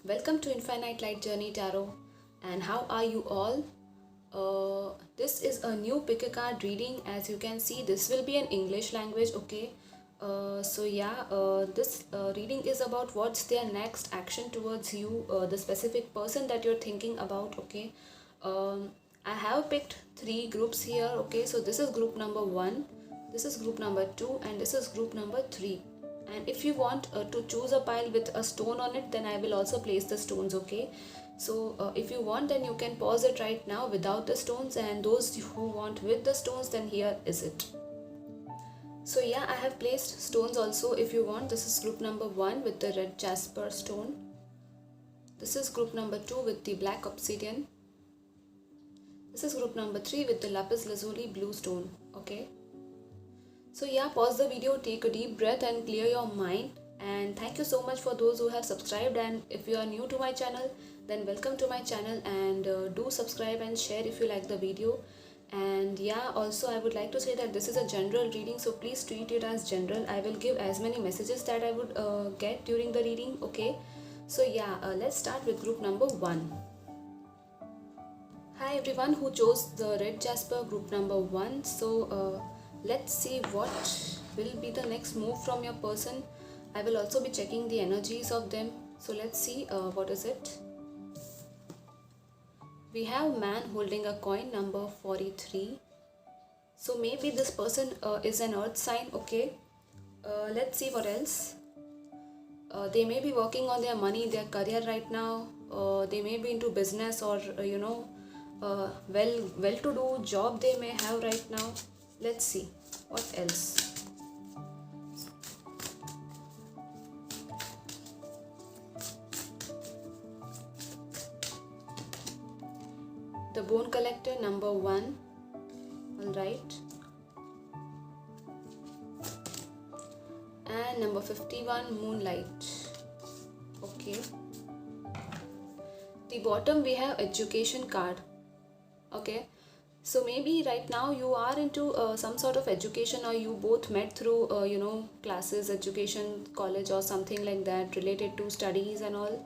Welcome to Infinite Light Journey Tarot. And how are you all? This is a new pick a card reading. As you can see, this will be an English language, okay? This reading is about what's their next action towards you, the specific person that you're thinking about, okay? I have picked three groups here, okay? So this is group number 1, this is group number 2, and this is group number 3. And if you want to choose a pile with a stone on it, then I will also place the stones, okay? So if you want, then you can pause it right now without the stones, and those who want with the stones, then here is it. So yeah, I have placed stones also if you want. This is group number 1 with the red jasper stone. This is group number 2 with the black obsidian. This is group number 3 with the lapis lazuli blue stone, okay? So yeah, pause the video, take a deep breath and clear your mind. And thank you so much for those who have subscribed, and if you are new to my channel, then welcome to my channel, and do subscribe and share if you like the video. And yeah, also I would like to say that this is a general reading, so please treat it as general. I will give as many messages that I would get during the reading, okay? So yeah, let's start with group number 1. Hi everyone who chose the red jasper, group number 1. So let's see what will be the next move from your person. I will also be checking the energies of them. So let's see what is it. We have man holding a coin, number 43. So maybe this person is an earth sign, okay? Let's see what else. They may be working on their money, their career right now. They may be into business, or well-to-do job they may have right now. Let's see what else. The bone collector, number 1. All right. And number 51, moonlight. Okay. The bottom we have education card. Okay. So maybe right now you are into some sort of education, or you both met through classes, education, college or something like that related to studies and all.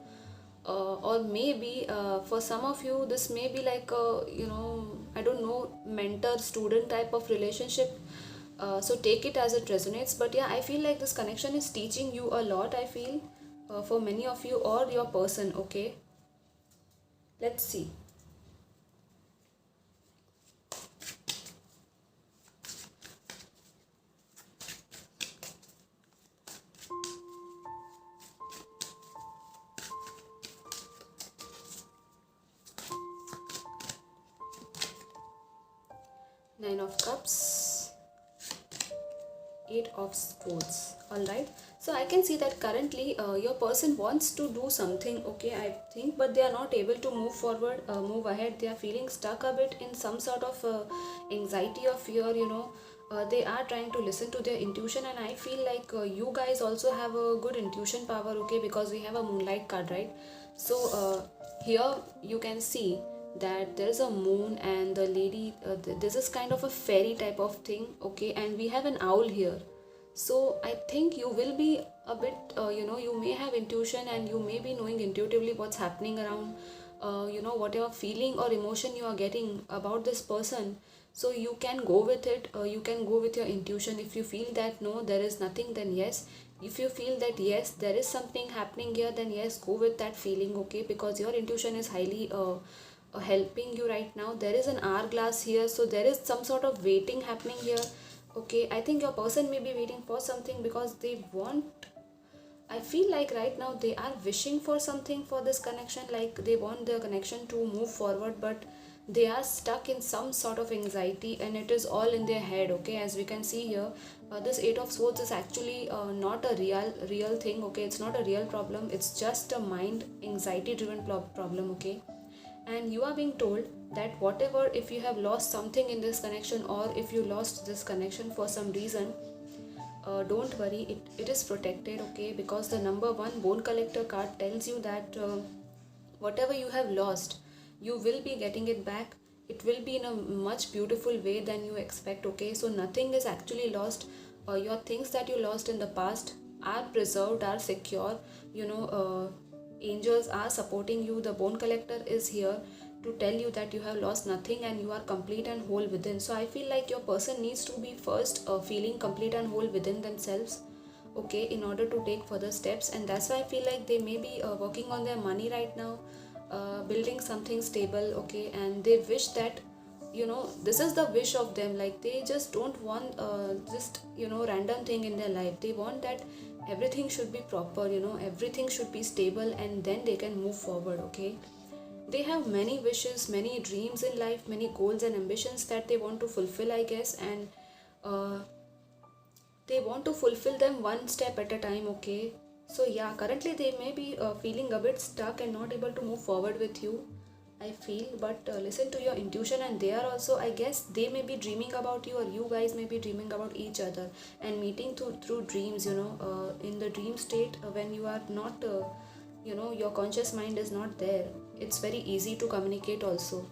Or maybe for some of you this may be like I don't know, mentor student type of relationship. So take it as it resonates, but yeah, I feel like this connection is teaching you a lot, I feel, for many of you or your person, okay? Let's see. Nine of Cups, Eight of Swords. All right, so I can see that currently your person wants to do something, okay, I think, but they are not able to move forward, move ahead. They are feeling stuck a bit in some sort of anxiety or fear, they are trying to listen to their intuition, and I feel like you guys also have a good intuition power, okay, because we have a moonlight card, right? So here you can see that there is a moon and the lady, this is kind of a fairy type of thing, okay, and we have an owl here. So I think you will be a bit you may have intuition, and you may be knowing intuitively what's happening around, whatever feeling or emotion you are getting about this person. So you can go with it, you can go with your intuition. If you feel that no, there is nothing, then yes. If you feel that yes, there is something happening here, then yes, go with that feeling, okay, because your intuition is highly helping you right now. There is an hourglass here, so there is some sort of waiting happening here, okay. I think your person may be waiting for something, because they want, I feel like right now they are wishing for something for this connection, like they want the connection to move forward, but they are stuck in some sort of anxiety, and it is all in their head, okay. As we can see here, this Eight of Swords is actually not a real thing, okay. It's not a real problem, it's just a mind anxiety driven problem, okay. And you are being told that whatever, if you have lost something in this connection, or if you lost this connection for some reason, don't worry, it is protected, okay, because the number 1 bone collector card tells you that whatever you have lost, you will be getting it back. It will be in a much beautiful way than you expect, okay. So nothing is actually lost. Your things that you lost in the past are preserved, are secure, angels are supporting you. The bone collector is here to tell you that you have lost nothing and you are complete and whole within. So I feel like your person needs to be first feeling complete and whole within themselves, okay, in order to take further steps. And that's why I feel like they may be working on their money right now, building something stable, okay, and they wish that, this is the wish of them, like they just don't want just random thing in their life. They want that everything should be proper, everything should be stable, and then they can move forward, okay. They have many wishes, many dreams in life, many goals and ambitions that they want to fulfill, I guess, and uh, they want to fulfill them one step at a time, okay. So yeah, currently they may be feeling a bit stuck and not able to move forward with you, I feel. But listen to your intuition, and they are also, I guess, they may be dreaming about you, or you guys may be dreaming about each other and meeting through dreams, in the dream state, when you are not your conscious mind is not there, it's very easy to communicate also.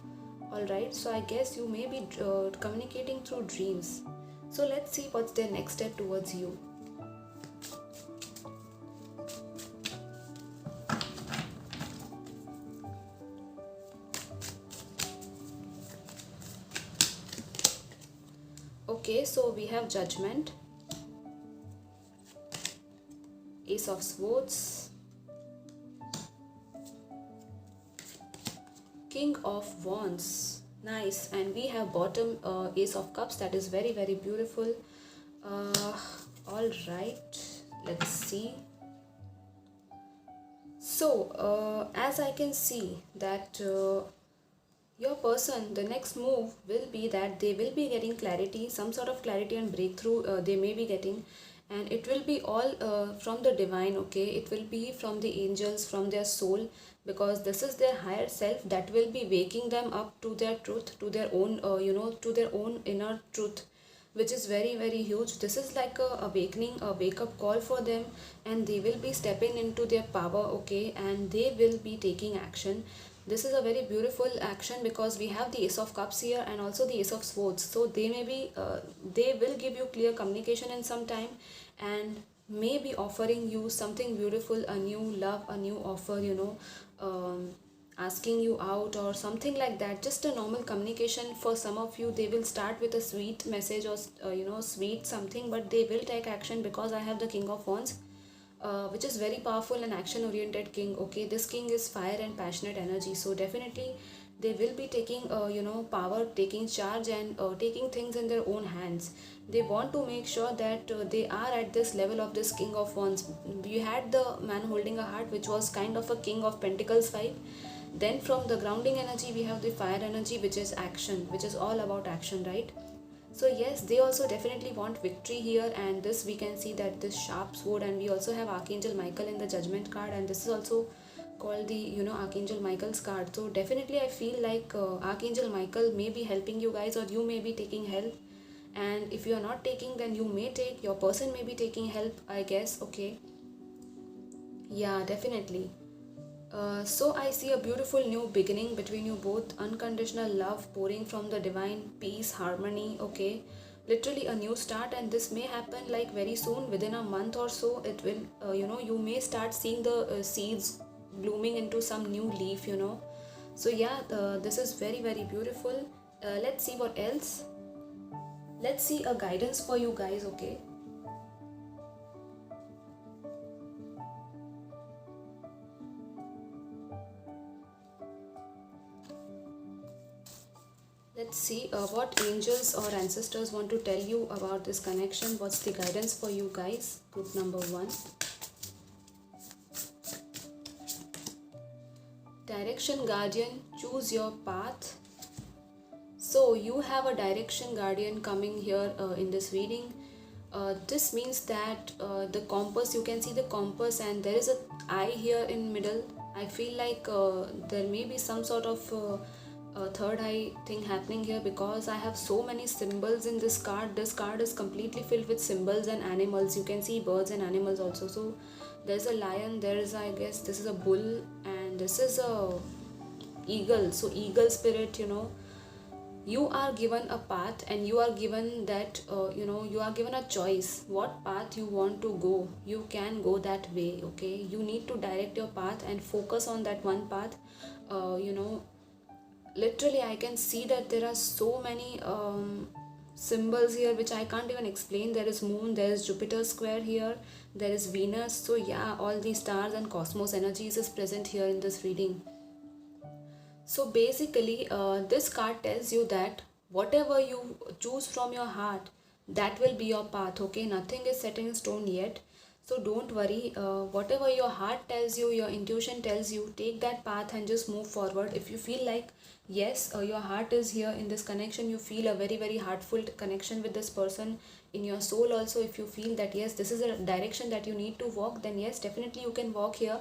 All right, so I guess you may be communicating through dreams. So let's see what's their next step towards you. Okay, so we have Judgment, Ace of Swords, King of Wands. Nice. And we have bottom Ace of Cups. That is very, very beautiful. All right, let's see. So as I can see that your person, the next move will be that they will be getting clarity, some sort of clarity and breakthrough they may be getting, and it will be all from the divine, okay. It will be from the angels, from their soul, because this is their higher self that will be waking them up to their truth, to their own to their own inner truth, which is very, very huge. This is like a awakening, a wake up call for them, and they will be stepping into their power, okay, and they will be taking action. This is a very beautiful action because we have the Ace of Cups here and also the Ace of Swords. So they may be they will give you clear communication in some time, and may be offering you something beautiful, a new love, a new offer, asking you out or something like that. Just a normal communication. For some of you, they will start with a sweet message or sweet something, but they will take action because I have the King of Wands, which is very powerful and action oriented king, okay. This king is fire and passionate energy, so definitely they will be taking power, taking charge, and taking things in their own hands. They want to make sure that they are at this level of this King of Wands. We had the man holding a heart, which was kind of a King of Pentacles vibe. Then from the grounding energy we have the fire energy, which is action, which is all about action, right? So yes, they also definitely want victory here, and this we can see that this sharp sword, and we also have Archangel Michael in the Judgment card, and this is also called the Archangel Michael's card. So definitely I feel like Archangel Michael may be helping you guys, or you may be taking help. And if you are not taking, then you may take, your person may be taking help, I guess, okay. Yeah, definitely. So I see a beautiful new beginning between you both, unconditional love pouring from the divine, peace, harmony, okay. Literally a new start, and this may happen like very soon, within a month or so. It will, you may start seeing the seeds blooming into some new leaf, So yeah, this is very, very beautiful. Let's see what else. Let's see a guidance for you guys, okay. Let's see what angels or ancestors want to tell you about this connection. What's the guidance for you guys? Group number 1. Direction guardian, choose your path. So you have a direction guardian coming here in this reading. This means that the compass, you can see the compass, and there is a eye here in middle. I feel like there may be some sort of third eye thing happening here, because I have so many symbols in this card. This card is completely filled with symbols and animals. You can see birds and animals also. So there's a lion, there is, I guess, this is a bull, and this is a eagle. So eagle spirit, you are given a path, and you are given that you are given a choice what path you want to go. You can go that way, okay? You need to direct your path and focus on that one path. Literally I can see that there are so many symbols here which I can't even explain. There is moon, there is Jupiter square here, there is Venus. So yeah, all these stars and cosmos energies is present here in this reading. So basically, this card tells you that whatever you choose from your heart, that will be your path, okay? Nothing is set in stone yet. So don't worry. Whatever your heart tells you, your intuition tells you, take that path and just move forward. If you feel like, yes, your heart is here in this connection, you feel a very, very heartful connection with this person in your soul also. If you feel that, yes, this is a direction that you need to walk, then yes, definitely you can walk here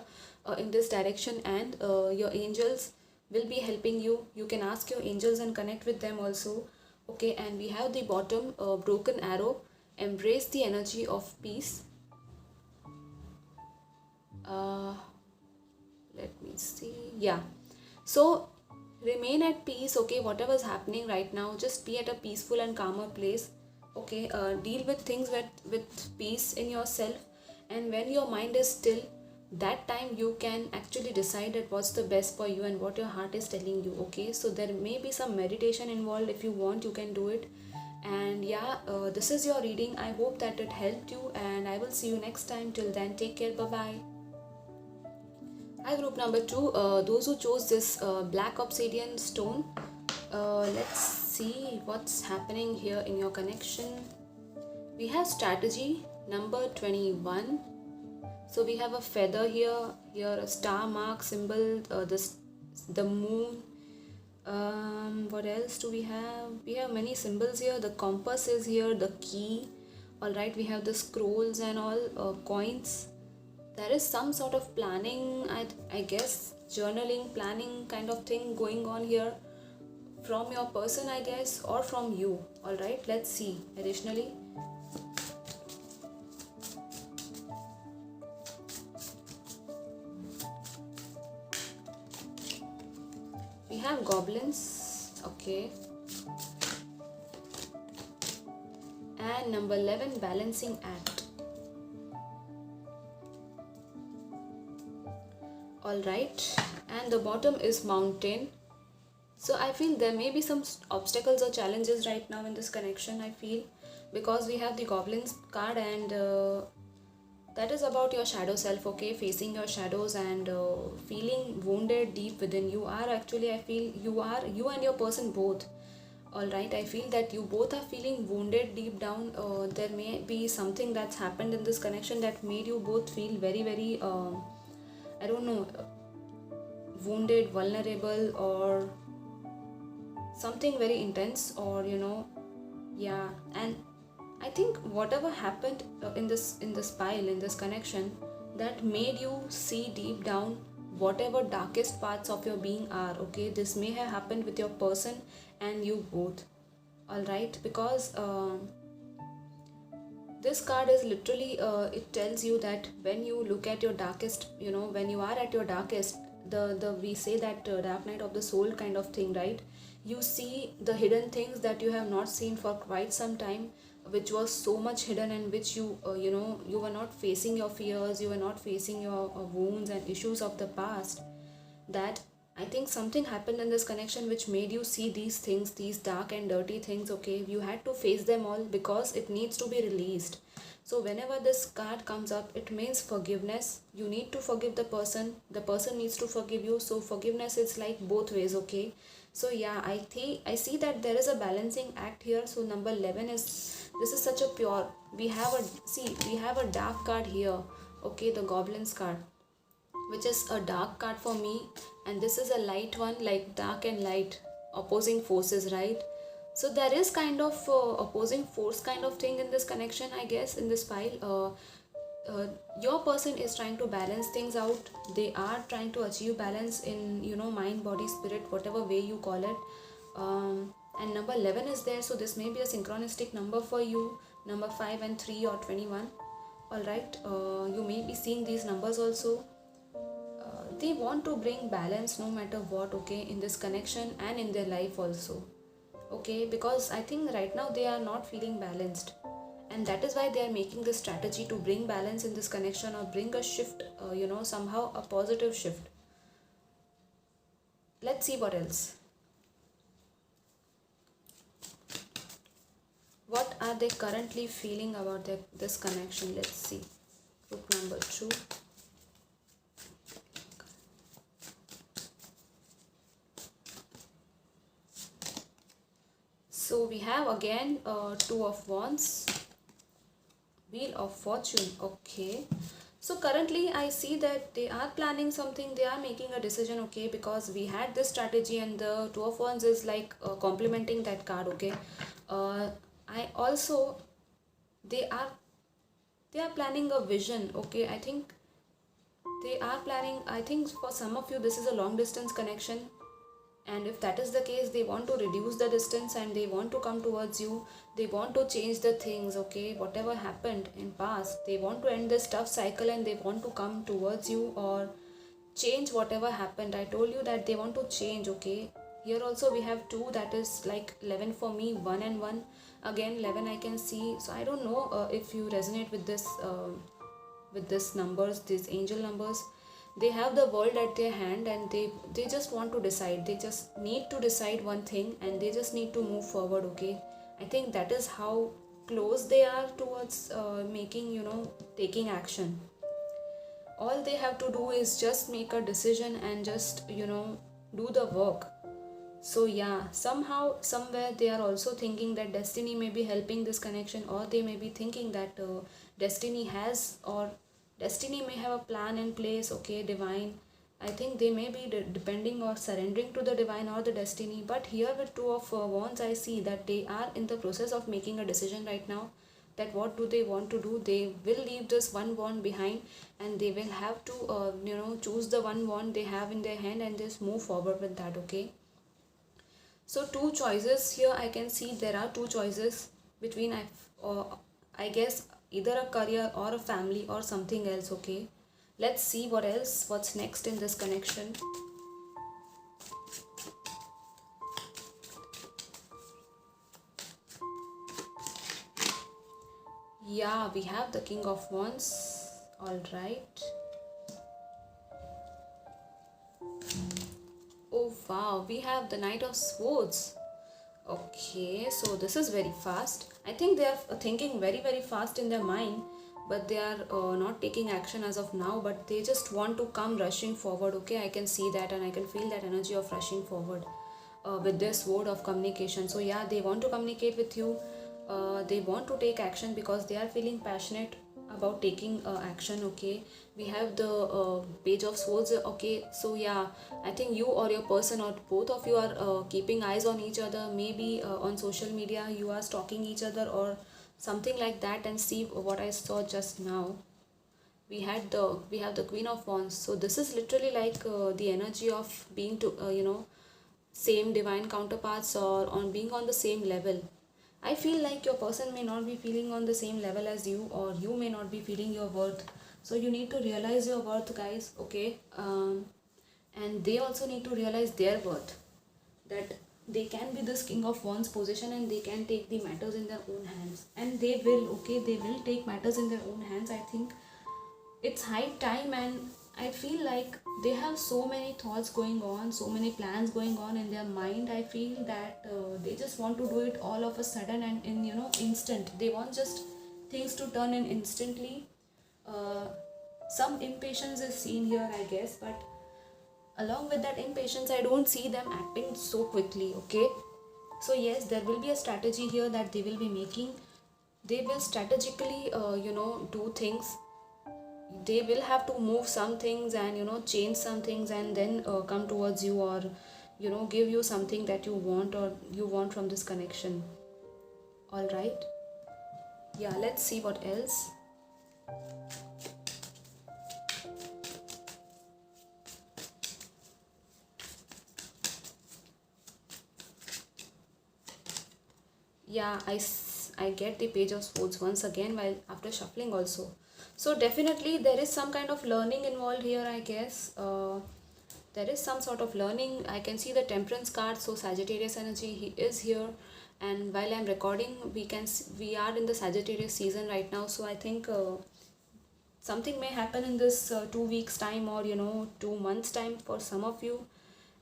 in this direction, and your angels will be helping you. You can ask your angels and connect with them also, okay? And we have the bottom broken arrow. Embrace the energy of peace. uh, let me see. Yeah, so remain at peace, okay? Whatever is happening right now, just be at a peaceful and calmer place, okay? Deal with things with peace in yourself, and when your mind is still, that time you can actually decide that what's the best for you and what your heart is telling you, okay? So there may be some meditation involved. If you want, you can do it. And yeah, this is your reading. I hope that it helped you, and I will see you next time. Till then, take care. Bye bye. Hi, group number 2. Those who chose this black obsidian stone, let's see what's happening here in your connection. We have strategy number 21. So we have a feather here a star mark symbol, the moon. What else do we have? We have many symbols here. The compass is here, the key. All right, we have the scrolls and all, coins. There is some sort of planning, I guess, journaling, planning kind of thing going on here from your person, I guess, or from you. All right, let's see. Additionally, we have goblins, okay, and number 11, balancing act. All right, and the bottom is mountain. So I feel there may be some obstacles or challenges right now in this connection, I feel, because we have the goblins card, and that is about your shadow self, okay? Facing your shadows and feeling wounded deep within. You are actually, I feel, you and your person both. All right, I feel that you both are feeling wounded deep down. There may be something that's happened in this connection that made you both feel very, very I don't know, wounded, vulnerable, or something very intense, or yeah. And I think whatever happened in this pile, in this connection, that made you see deep down whatever darkest parts of your being are, okay? This may have happened with your person and you both. All right, because this card is literally it tells you that when you look at your darkest, when you are at your darkest, the we say that dark night of the soul kind of thing, right? You see the hidden things that you have not seen for quite some time, which was so much hidden, and which you were not facing your fears, you were not facing your wounds and issues of the past. That I think something happened in this connection which made you see these things, these dark and dirty things, okay? You had to face them all because it needs to be released. So whenever this card comes up, it means forgiveness. You need to forgive the person needs to forgive you. So forgiveness is like both ways, okay? So yeah, I see that there is a balancing act here. So number 11 is, this is such a pure, we have a dark card here, okay? The goblins card, which is a dark card for me, and this is a light one, like dark and light, opposing forces, right? So there is kind of opposing force kind of thing in this connection, I guess, in this file. Your person is trying to balance things out. They are trying to achieve balance in, mind, body, spirit, whatever way you call it. And number 11 is there, so this may be a synchronistic number for you. Number 5 and 3 or 21. All right, you may be seeing these numbers also. They want to bring balance no matter what, okay, in this connection and in their life also. okay, because I think right now they are not feeling balanced, and that is why they are making this strategy to bring balance in this connection or bring a shift, somehow a positive shift. Let's see what else. What are they currently feeling about this connection? Let's see. Group number 2. So we have again Two of Wands, Wheel of Fortune. Okay. So currently I see that they are planning something, they are making a decision, okay, because we had this strategy and the Two of Wands is like complementing that card, okay. I also, they are planning a vision, okay. I think they are planning, I think for some of you this is a long distance connection, and if that is the case, they want to reduce the distance and they want to come towards you. They want to change the things, okay, whatever happened in past, they want to end this tough cycle and they want to come towards you or change whatever happened. I told you that they want to change, okay. Here also we have 2, that is like 11 for me, 1 and 1, again 11 I can see. So I don't know if you resonate with this numbers, these angel numbers. They have the world at their hand and they just want to decide, they just need to decide one thing and they just need to move forward, okay. I think that is how close they are towards making, taking action. All they have to do is just make a decision and just, do the work. So yeah, somehow somewhere they are also thinking that destiny may be helping this connection, or they may be thinking that destiny has, or destiny may have a plan in place, okay, divine. I think they may be depending or surrendering to the divine or the destiny. But here with Two of Wands, I see that they are in the process of making a decision right now, that what do they want to do. They will leave this one wand behind and they will have to choose the one wand they have in their hand and just move forward with that, okay. So two choices here I can see, there are two choices between I guess either a career or a family or something else, okay. Let's see what's next in this connection. Yeah, we have the King of Wands. All right. Oh wow, we have the Knight of Swords. Okay, so this is very fast. I think they are thinking very fast in their mind, but they are not taking action as of now, but they just want to come rushing forward, okay. I can see that and I can feel that energy of rushing forward with their sword of communication. So yeah, they want to communicate with you. They want to take action because they are feeling passionate about taking action, okay. We have the Page of Swords, okay. So yeah, I think you or your person or both of you are keeping eyes on each other. Maybe on social media you are stalking each other or something like that. And see what I saw just now, we have the Queen of Wands. So this is literally like the energy of being to same divine counterparts or on being on the same level. I feel like your person may not be feeling on the same level as you, or you may not be feeling your worth. So you need to realize your worth, guys, okay. And they also need to realize their worth, that they can be this King of Wands position and they can take the matters in their own hands, and they will, okay, they will take matters in their own hands. I think it's high time, and I feel like they have so many thoughts going on, so many plans going on in their mind. I feel that they just want to do it all of a sudden and in instant. They want just things to turn in instantly. uh, some impatience is seen here, I guess, but along with that impatience, I don't see them acting so quickly, okay. So yes, there will be a strategy here that they will be making. They will strategically do things. They will have to move some things and change some things, and then come towards you, or give you something that you want, or you want from this connection. All right, yeah, let's see what else. Yeah, I get the Page of Swords once again while after shuffling also. So definitely there is some kind of learning involved here, I guess. there is some sort of learning. I can see the temperance card, so Sagittarius energy, he is here. And while I'm recording, we are in the Sagittarius season right now, so I think something may happen in this 2 weeks time, or 2 months time for some of you.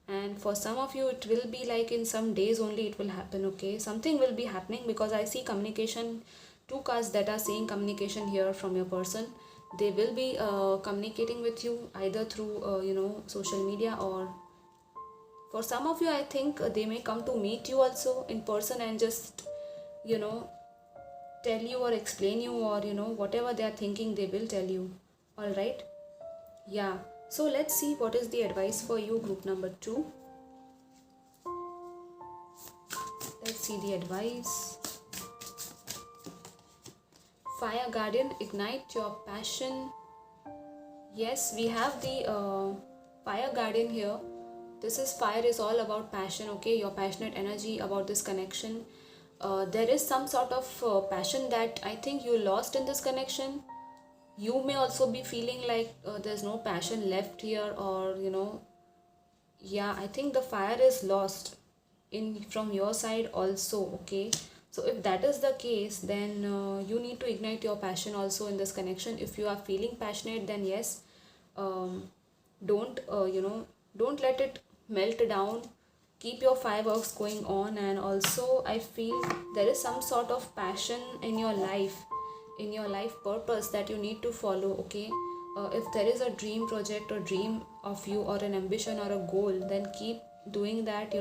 And for some of you it will be like in some days only it will happen. Okay, something will be happening, because I see communication, two cards that are saying communication here from your person. They will be communicating with you either through social media, or for some of you I think they may come to meet you also in person and just you know tell you or explain you, or whatever they are thinking they will tell you. All right. Yeah, so let's see what is the advice for you, group number 2. Let's see the advice. Fire guardian, ignite your passion. Yes, we have the fire guardian here. This is fire is all about passion. Okay, your passionate energy about this connection. There is some sort of passion that I think you lost in this connection. You may also be feeling like there's no passion left here, or yeah, I think the fire is lost in from your side also. Okay, so if that is the case, then you need to ignite your passion also in this connection. If you are feeling passionate, then yes, um, don't don't let it melt down. Keep your fireworks going on. And also I feel there is some sort of passion in your life purpose that you need to follow. Okay, if there is a dream project or dream of you, or an ambition or a goal, then keep doing that.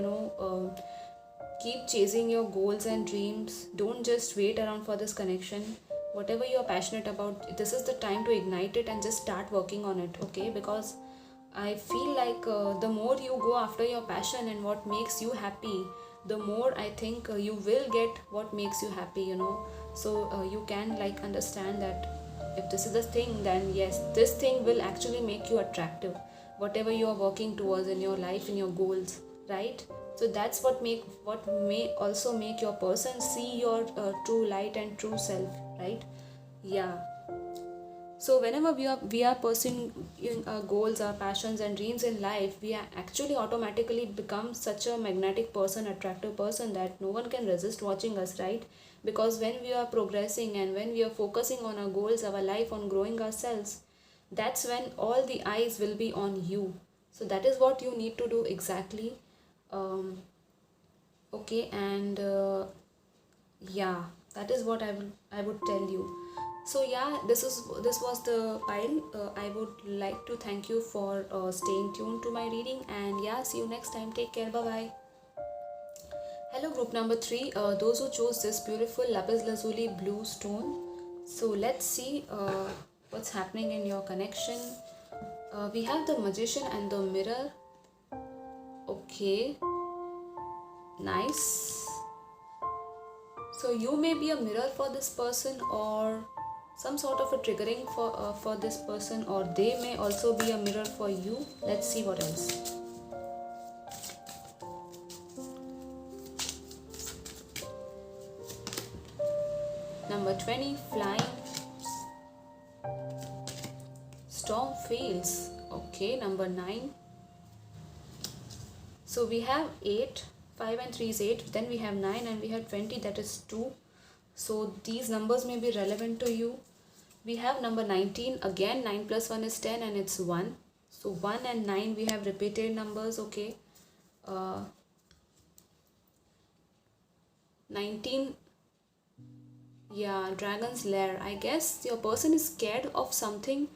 Keep chasing your goals and dreams. Don't just wait around for this connection. Whatever you are passionate about, this is the time to ignite it and just start working on it. Okay, because I feel like the more you go after your passion and what makes you happy, the more I think you will get what makes you happy. So you can like understand that if this is the thing, then yes, this thing will actually make you attractive, whatever you are working towards in your life, in your goals, right? So that's what may also make your person see your true light and true self, right? Yeah. So whenever we are pursuing our goals, our passions and dreams in life, we are actually automatically become such a magnetic person, attractive person, that no one can resist watching us, right? Because when we are progressing and when we are focusing on our goals, our life, on growing ourselves, that's when all the eyes will be on you. So that is what you need to do exactly. Okay, and yeah, that is what I would tell you. So yeah, this was the pile. I would like to thank you for staying tuned to my reading, and yeah, see you next time. Take care. Bye bye. Hello, group number 3. Those who chose this beautiful lapis lazuli blue stone. So let's see what's happening in your connection. We have the magician and the mirror. Okay, nice. So you may be a mirror for this person, or some sort of a triggering for this person, or they may also be a mirror for you. Let's see what else. Number 20, flying. Storm fails. Okay, number 9. So we have 8. 5 and 3 is 8. Then we have 9 and we have 20, that is 2. So these numbers may be relevant to you. We have number 19. Again, 9 plus 1 is 10 and it's 1. So 1 and 9 we have repeated numbers. Okay. 19. Yeah, dragon's lair. I guess your person is scared of something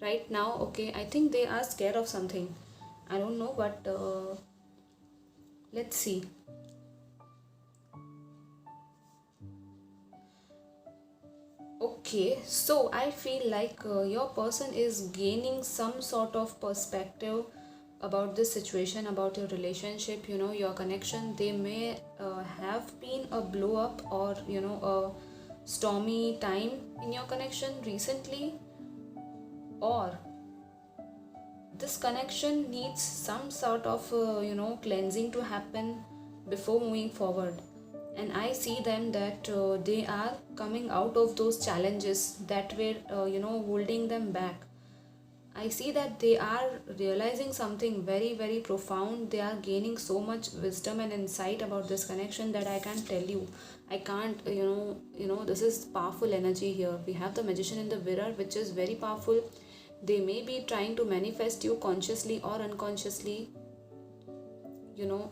right now. Okay, I think they are scared of something. I don't know, but let's see. Okay, so I feel like your person is gaining some sort of perspective about this situation, about your relationship, your connection. They may have been a blow up, or a stormy time in your connection recently, or this connection needs some sort of cleansing to happen before moving forward. And I see them that they are coming out of those challenges that were holding them back. I see that they are realizing something very, very profound. They are gaining so much wisdom and insight about this connection that I can't tell you. I can't, this is powerful energy here. We have the magician in the mirror, which is very powerful. They may be trying to manifest you consciously or unconsciously. You know,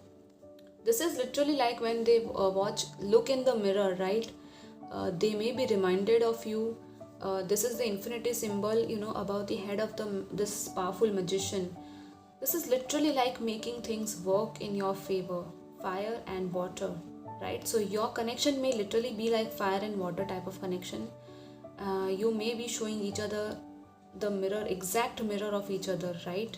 this is literally like when they look in the mirror, right? They may be reminded of you. This is the infinity symbol, about the head of this powerful magician. This is literally like making things work in your favor. Fire and water, right? So your connection may literally be like fire and water type of connection. You may be showing each other the exact mirror of each other, right?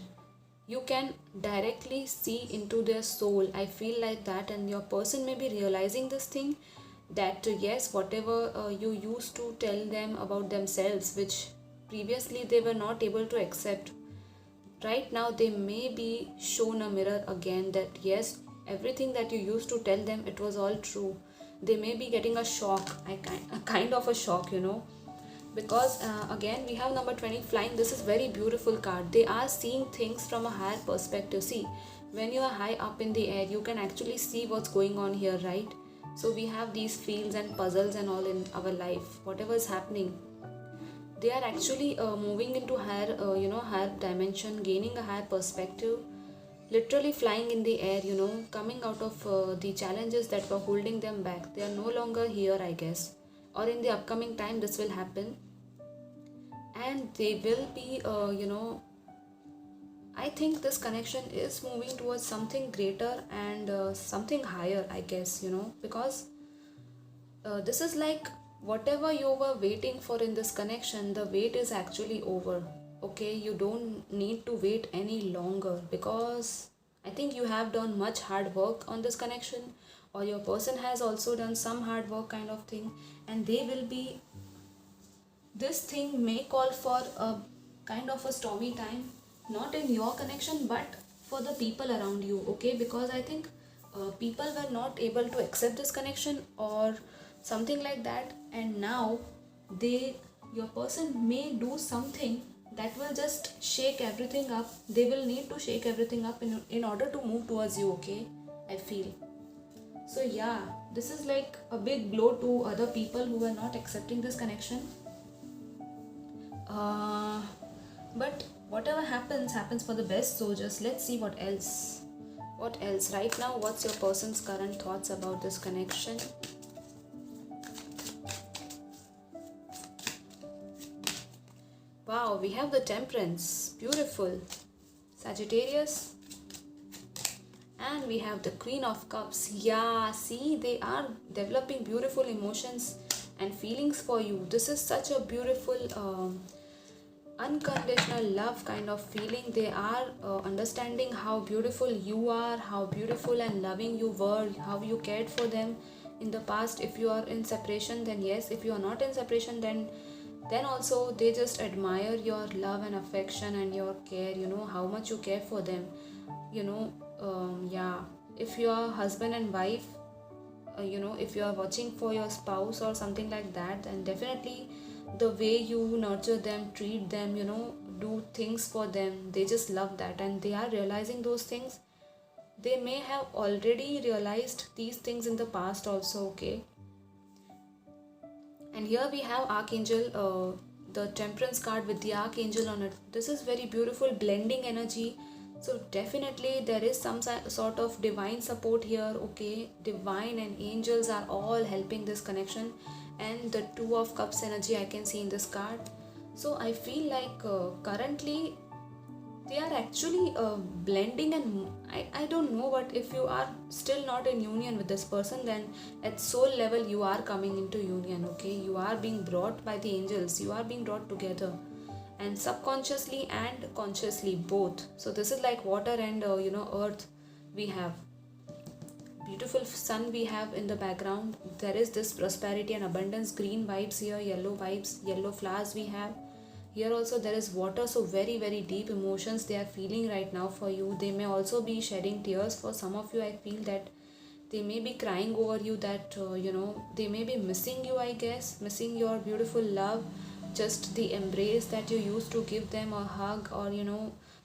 You can directly see into their soul. I feel like that, and your person may be realizing this thing, that yes, whatever you used to tell them about themselves, which previously they were not able to accept, right now they may be shown a mirror again, that yes, everything that you used to tell them, it was all true. They may be getting a shock, a kind of a shock, because again we have number 20 flying. This is very beautiful card. They are seeing things from a higher perspective. See, when you are high up in the air, you can actually see what's going on here, right? So we have these fields and puzzles and all in our life, whatever is happening, they are actually moving into higher higher dimension, gaining a higher perspective, literally flying in the air, coming out of the challenges that were holding them back. They are no longer here, I guess, or in the upcoming time this will happen, and they will be I think this connection is moving towards something greater and something higher, I guess, because this is like whatever you were waiting for in this connection, the wait is actually over. Okay, you don't need to wait any longer, because I think you have done much hard work on this connection, or your person has also done some hard work kind of thing, and they will be, this thing may call for a kind of a stormy time, not in your connection but for the people around you. Okay, because I think people were not able to accept this connection or something like that, and now your person may do something that will just shake everything up. They will need to shake everything up in order to move towards you. Okay, I feel so. Yeah, this is like a big blow to other people who are not accepting this connection. But whatever happens for the best. So just let's see what else right now. What's your person's current thoughts about this connection? Wow, we have the Temperance, beautiful. Sagittarius, and we have the Queen of Cups. Yeah, see, they are developing beautiful emotions and feelings for you. This is such a beautiful unconditional love kind of feeling. They are understanding how beautiful you are, how beautiful and loving you were, how you cared for them in the past. If you are in separation, then yes. If you are not in separation, then also they just admire your love and affection and your care, how much you care for them, yeah. If you are husband and wife, if you are watching for your spouse or something like that, then definitely the way you nurture them, treat them, do things for them, they just love that, and they are realizing those things. They may have already realized these things in the past also. Okay, and here we have Archangel, the Temperance card with the Archangel on it. This is very beautiful blending energy. So definitely there is some sort of divine support here. Okay, divine and angels are all helping this connection, and the Two of Cups energy I can see in this card. So I feel like currently they are actually blending, and I don't know, but if you are still not in union with this person, then at soul level you are coming into union. Okay, you are being brought by the angels, you are being brought together, and subconsciously and consciously both. So this is like water and earth. We have beautiful sun we have in the background. There is this prosperity and abundance, green vibes here, yellow vibes, yellow flowers we have here. Also there is water, so very, very deep emotions they are feeling right now for you. They may also be shedding tears. For some of you, I feel that they may be crying over you, that they may be missing you, I guess, missing your beautiful love, just the embrace that you used to give them, or hug, or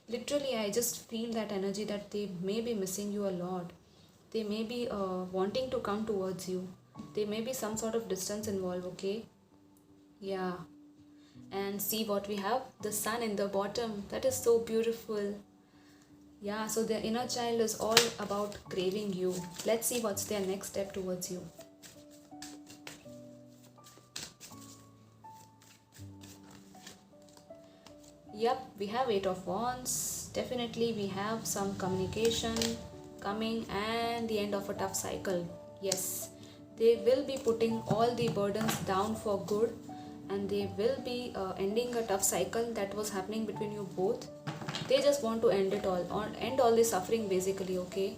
literally I just feel that energy that they may be missing you a lot. They may be wanting to come towards you. There may be some sort of distance involved, okay? Yeah. And see what we have, the sun in the bottom. That is so beautiful. Yeah, so their inner child is all about craving you. Let's see what's their next step towards you. Yep, we have Eight of Wands. Definitely we have some communication coming and the end of a tough cycle. Yes, they will be putting all the burdens down for good, and they will be ending a tough cycle that was happening between you both. They just want to end it all, or end all the suffering basically, okay?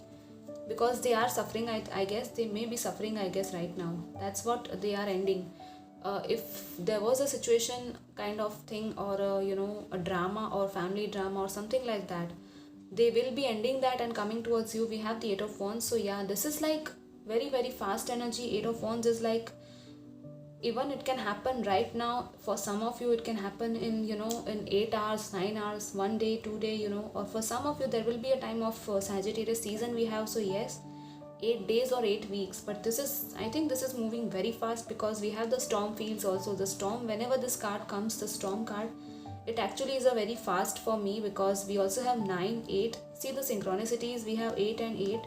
Because they are suffering, I guess they may be suffering, I guess, right now. That's what they are ending. If there was a situation kind of thing, or a drama or family drama or something like that, they will be ending that and coming towards you. We have the Eight of Wands. So yeah, this is like very very fast energy. Eight of Wands is like, even it can happen right now. For some of you it can happen in in 8 hours, 9 hours, 1 day, 2 day, or for some of you there will be a time of Sagittarius season we have. So yes, 8 days or 8 weeks, but this is, I think this is moving very fast, because we have the storm fields also. The storm, whenever this card comes, the storm card, it actually is a very fast for me, because we also have 9, 8. See the synchronicities, we have 8 and 8,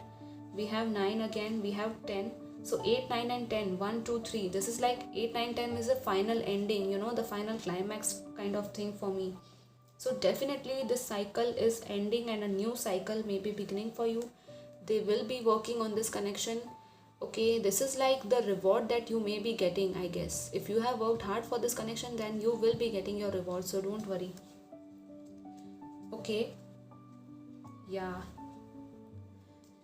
we have 9 again, we have 10. So 8, 9 and 10, 1, 2, 3. This is like 8, 9, 10 is a final ending, the final climax kind of thing for me. So definitely this cycle is ending and a new cycle may be beginning for you. They will be working on this connection, okay? This is like the reward that you may be getting, I guess. If you have worked hard for this connection, then you will be getting your reward, so don't worry. Okay, yeah,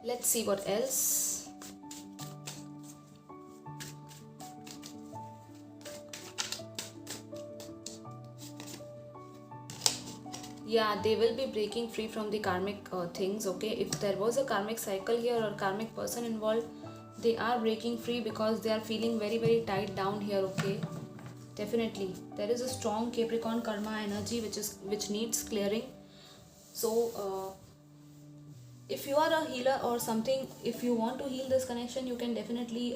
let's see what else. Yeah, they will be breaking free from the karmic things, okay? If there was a karmic cycle here or karmic person involved, they are breaking free because they are feeling very very tied down here, okay? Definitely there is a strong Capricorn karma energy which needs clearing. So if you are a healer or something, if you want to heal this connection, you can definitely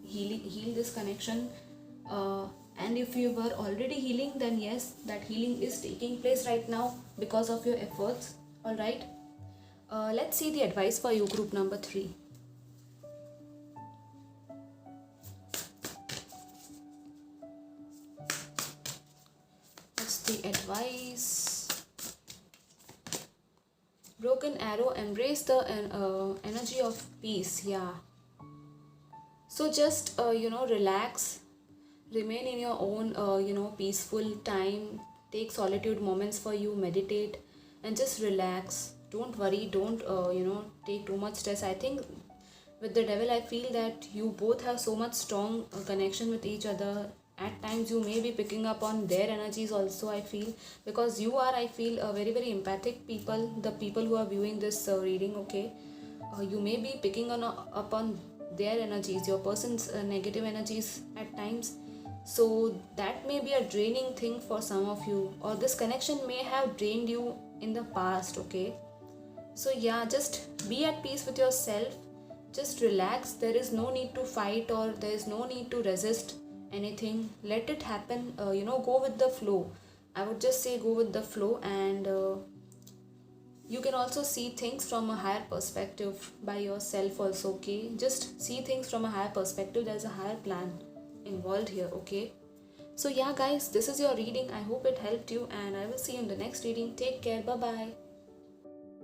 heal this connection. And if you were already healing, then yes, that healing is taking place right now because of your efforts. All right, let's see the advice for you, group number 3. What's the advice? Broken arrow, embrace the energy of peace. Yeah, so just relax, remain in your own peaceful time, take solitude moments for you, meditate and just relax. Don't worry, don't take too much stress. I think with the devil, I feel that you both have so much strong connection with each other. At times you may be picking up on their energies also, I feel, because you are, I feel, a very very empathic people, the people who are viewing this reading, okay? You may be picking up on their energies, your person's negative energies at times. So that may be a draining thing for some of you, or this connection may have drained you in the past, okay? So yeah, just be at peace with yourself, just relax. There is no need to fight, or there is no need to resist anything. Let it happen, go with the flow. I would just say go with the flow. And you can also see things from a higher perspective by yourself also, okay? Just see things from a higher perspective. There's a higher plan involved here, okay? So yeah guys, this is your reading. I hope it helped you, and I will see you in the next reading. Take care. Bye bye.